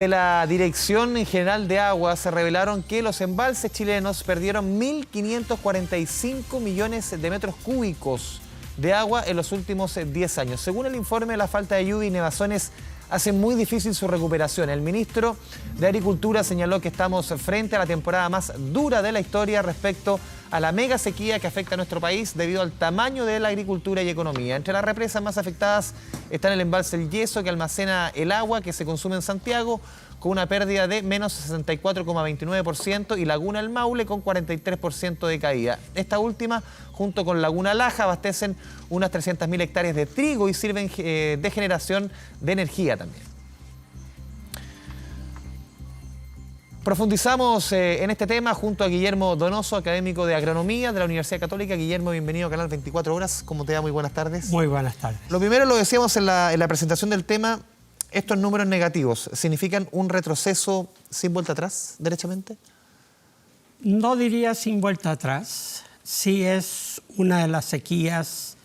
De la Dirección General de Aguas se revelaron que los embalses chilenos perdieron 1.545 millones de metros cúbicos de agua en los últimos 10 años. Según el informe, la falta de lluvia y nevazones hacen muy difícil su recuperación. El ministro de Agricultura señaló que estamos frente a la temporada más dura de la historia respecto a la mega sequía que afecta a nuestro país debido al tamaño de la agricultura y economía. Entre las represas más afectadas están el embalse El Yeso, que almacena el agua que se consume en Santiago, con una pérdida de menos 64,29%, y Laguna El Maule con 43% de caída. Esta última, junto con Laguna Laja, abastecen unas 300.000 hectáreas de trigo y sirven de generación de energía también. Profundizamos en este tema junto a Guillermo Donoso, académico de Agronomía de la Universidad Católica. Guillermo, bienvenido a Canal 24 Horas. ¿Cómo te va? Muy buenas tardes. Muy buenas tardes. Lo primero, lo decíamos en la presentación del tema, ¿estos números negativos significan un retroceso sin vuelta atrás, derechamente? No diría sin vuelta atrás. Sí es una de las sequías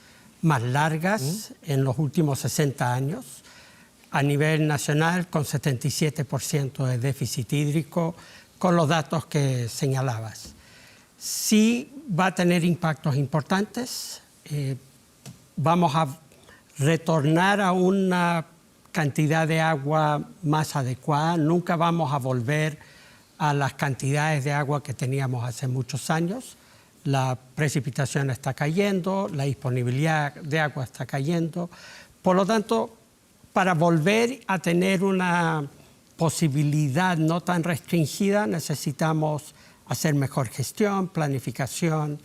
más largas en los últimos 60 años. A nivel nacional, con 77% de déficit hídrico, con los datos que señalabas. Sí va a tener impactos importantes. Vamos a retornar a una cantidad de agua más adecuada. Nunca vamos a volver a las cantidades de agua que teníamos hace muchos años. La precipitación está cayendo, la disponibilidad de agua está cayendo. Por lo tanto, para volver a tener una posibilidad no tan restringida, necesitamos hacer mejor gestión, planificación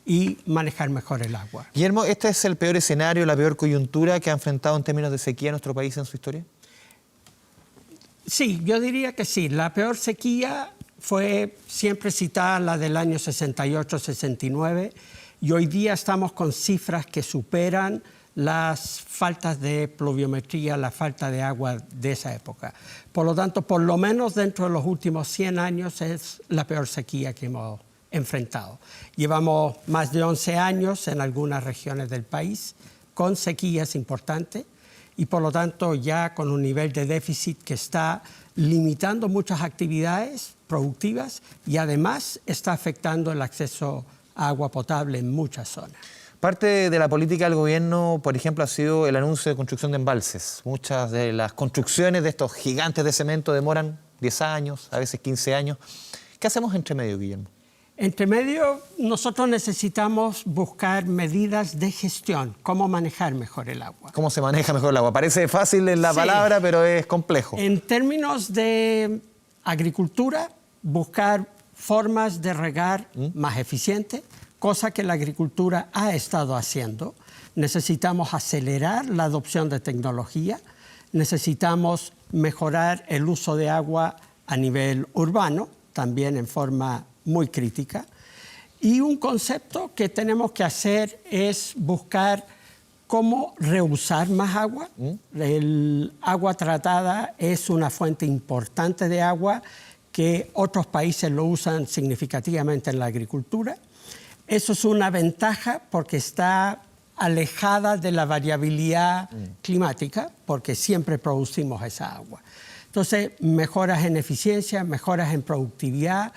y manejar mejor el agua. Guillermo, ¿este es el peor escenario, la peor coyuntura que ha enfrentado en términos de sequía nuestro país en su historia? Sí, yo diría que sí. La peor sequía fue siempre citada la del año 68-69 y hoy día estamos con cifras que superan las faltas de pluviometría, la falta de agua de esa época. Por lo tanto, por lo menos dentro de los últimos 100 años es la peor sequía que hemos enfrentado. Llevamos más de 11 años en algunas regiones del país con sequías importantes y por lo tanto ya con un nivel de déficit que está limitando muchas actividades productivas y además está afectando el acceso a agua potable en muchas zonas. Parte de la política del gobierno, por ejemplo, ha sido el anuncio de construcción de embalses. Muchas de las construcciones de estos gigantes de cemento demoran 10 años, a veces 15 años. ¿Qué hacemos entre medio, Guillermo? Entre medio, nosotros necesitamos buscar medidas de gestión, cómo manejar mejor el agua. ¿Cómo se maneja mejor el agua? Parece fácil en la palabra, pero es complejo. En términos de agricultura, buscar formas de regar más eficientes, cosa que la agricultura ha estado haciendo. Necesitamos acelerar la adopción de tecnología, necesitamos mejorar el uso de agua a nivel urbano, también en forma muy crítica. Y un concepto que tenemos que hacer es buscar cómo reusar más agua. El agua tratada es una fuente importante de agua que otros países lo usan significativamente en la agricultura. Eso es una ventaja porque está alejada de la variabilidad climática, porque siempre producimos esa agua. Entonces, mejoras en eficiencia, mejoras en productividad,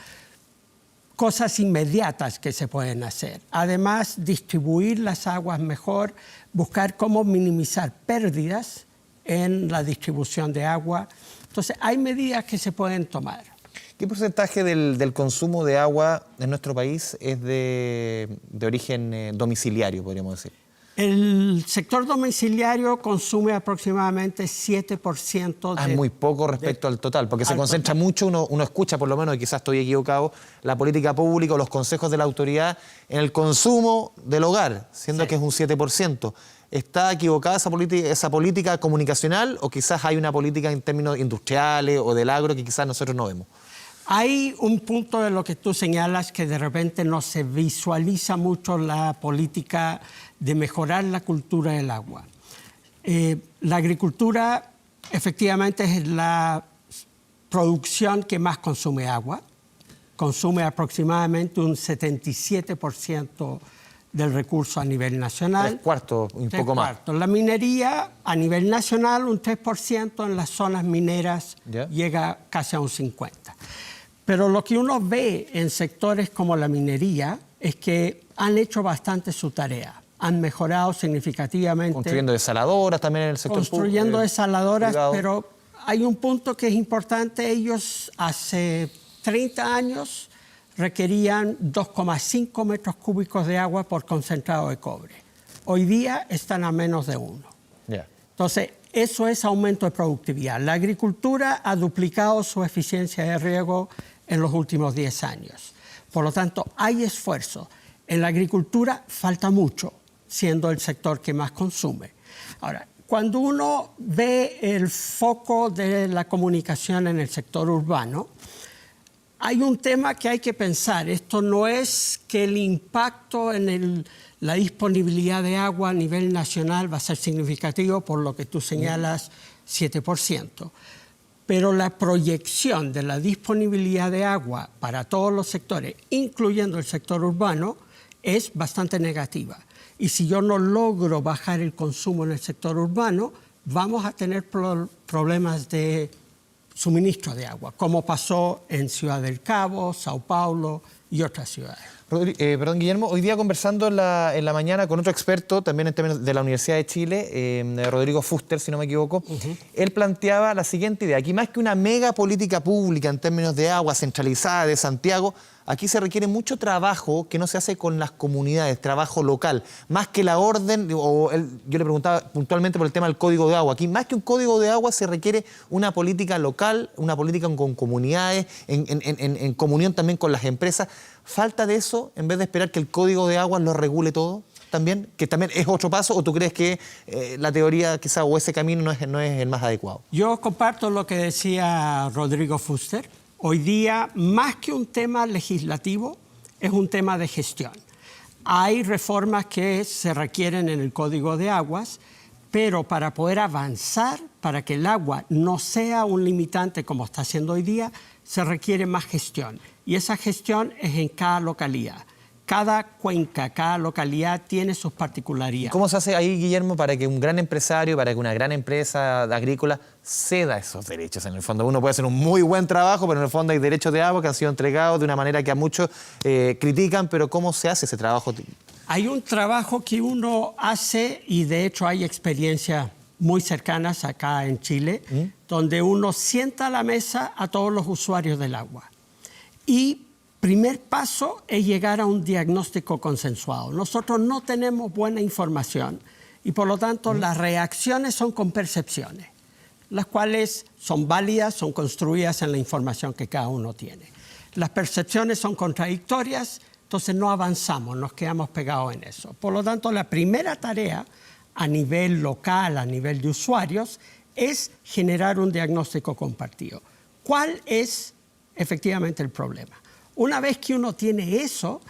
cosas inmediatas que se pueden hacer. Además, distribuir las aguas mejor, buscar cómo minimizar pérdidas en la distribución de agua. Entonces, hay medidas que se pueden tomar. ¿Qué porcentaje del consumo de agua en nuestro país es de origen domiciliario, podríamos decir? El sector domiciliario consume aproximadamente 7% Es muy poco respecto al total, porque se concentra mucho, uno escucha, por lo menos, y quizás estoy equivocado, la política pública o los consejos de la autoridad en el consumo del hogar, siendo que es un 7%. ¿Está equivocada esa política comunicacional o quizás hay una política en términos industriales o del agro que quizás nosotros no vemos? Hay un punto de lo que tú señalas que de repente no se visualiza mucho la política de mejorar la cultura del agua. La agricultura efectivamente es la producción que más consume agua. Consume aproximadamente un 77% del recurso a nivel nacional. 3/4, un poco más. La minería a nivel nacional, un 3%, en las zonas mineras llega casi a un 50%. Pero lo que uno ve en sectores como la minería es que han hecho bastante su tarea. Han mejorado significativamente. Construyendo desaladoras también en el sector público. Construyendo desaladoras, pero hay un punto que es importante. Ellos hace 30 años requerían 2,5 metros cúbicos de agua por concentrado de cobre. Hoy día están a menos de 1. Entonces, eso es aumento de productividad. La agricultura ha duplicado su eficiencia de riego en los últimos 10 años. Por lo tanto, hay esfuerzo. En la agricultura falta mucho, siendo el sector que más consume. Ahora, cuando uno ve el foco de la comunicación en el sector urbano, hay un tema que hay que pensar. Esto no es que el impacto en la disponibilidad de agua a nivel nacional va a ser significativo, por lo que tú señalas, 7%. Pero la proyección de la disponibilidad de agua para todos los sectores, incluyendo el sector urbano, es bastante negativa. Y si yo no logro bajar el consumo en el sector urbano, vamos a tener problemas de suministro de agua, como pasó en Ciudad del Cabo, Sao Paulo y otras ciudades. Perdón, Guillermo, hoy día conversando en la mañana con otro experto, también en términos de la Universidad de Chile, Rodrigo Fuster, si no me equivoco, él planteaba la siguiente idea: aquí más que una mega política pública en términos de agua centralizada de Santiago, aquí se requiere mucho trabajo que no se hace con las comunidades, trabajo local, más que la orden, yo le preguntaba puntualmente por el tema del código de agua. Aquí más que un código de agua se requiere una política local, una política con comunidades, en comunión también con las empresas. ¿Falta de eso en vez de esperar que el código de agua lo regule todo también? ¿Que también es otro paso? ¿O tú crees que la teoría quizá o ese camino no es el más adecuado? Yo comparto lo que decía Rodrigo Fuster. Hoy día, más que un tema legislativo, es un tema de gestión. Hay reformas que se requieren en el Código de Aguas, pero para poder avanzar, para que el agua no sea un limitante como está siendo hoy día, se requiere más gestión. Y esa gestión es en cada localidad. Cada cuenca, cada localidad tiene sus particularidades. ¿Cómo se hace ahí, Guillermo, para que un gran empresario, para que una gran empresa agrícola ceda esos derechos? En el fondo uno puede hacer un muy buen trabajo, pero en el fondo hay derechos de agua que han sido entregados de una manera que a muchos critican, pero ¿cómo se hace ese trabajo? Hay un trabajo que uno hace, y de hecho hay experiencias muy cercanas acá en Chile, donde uno sienta a la mesa a todos los usuarios del agua. Y primer paso es llegar a un diagnóstico consensuado. Nosotros no tenemos buena información y por lo tanto las reacciones son con percepciones, las cuales son válidas, son construidas en la información que cada uno tiene. Las percepciones son contradictorias, entonces no avanzamos, nos quedamos pegados en eso. Por lo tanto, la primera tarea a nivel local, a nivel de usuarios, es generar un diagnóstico compartido. ¿Cuál es efectivamente el problema? Una vez que uno tiene eso,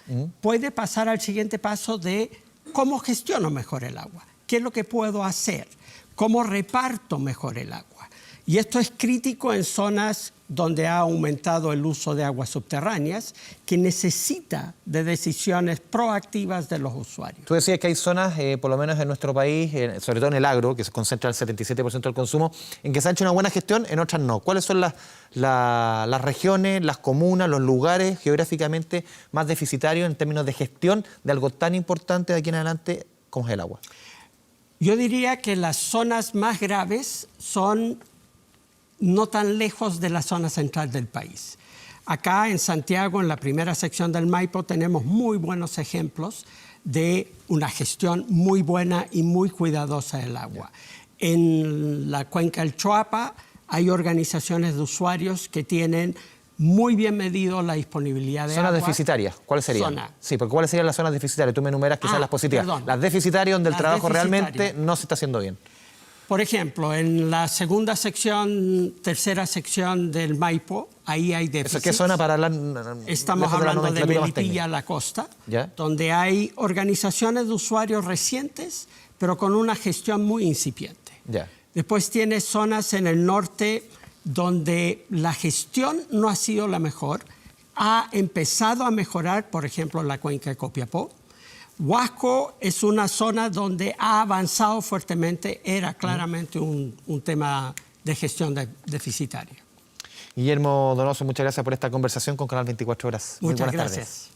puede pasar al siguiente paso de cómo gestiono mejor el agua, qué es lo que puedo hacer, cómo reparto mejor el agua. Y esto es crítico en zonas donde ha aumentado el uso de aguas subterráneas, que necesita de decisiones proactivas de los usuarios. Tú decías que hay zonas, por lo menos en nuestro país, sobre todo en el agro, que se concentra el 77% del consumo, en que se ha hecho una buena gestión, en otras no. ¿Cuáles son las regiones, las comunas, los lugares geográficamente más deficitarios en términos de gestión de algo tan importante de aquí en adelante como es el agua? Yo diría que las zonas más graves son no tan lejos de la zona central del país. Acá en Santiago, en la primera sección del Maipo, tenemos muy buenos ejemplos de una gestión muy buena y muy cuidadosa del agua. En la cuenca del Choapa hay organizaciones de usuarios que tienen muy bien medido la disponibilidad de agua. ¿Zonas deficitarias? ¿Cuáles serían? Sí, porque ¿cuáles serían las zonas deficitarias? Tú me enumeras quizás las positivas. Perdón. Las deficitarias donde el trabajo realmente no se está haciendo bien. Por ejemplo, en la segunda sección, tercera sección del Maipo, ahí hay déficits. ¿Qué zona para hablar? Estamos hablando de Melipilla, la costa, donde hay organizaciones de usuarios recientes, pero con una gestión muy incipiente. Después tienes zonas en el norte donde la gestión no ha sido la mejor. Ha empezado a mejorar, por ejemplo, la cuenca de Copiapó. Huasco es una zona donde ha avanzado fuertemente, era claramente un tema de gestión deficitaria. Guillermo Donoso, muchas gracias por esta conversación con Canal 24 Horas. Muy Muchas buenas gracias. tardes.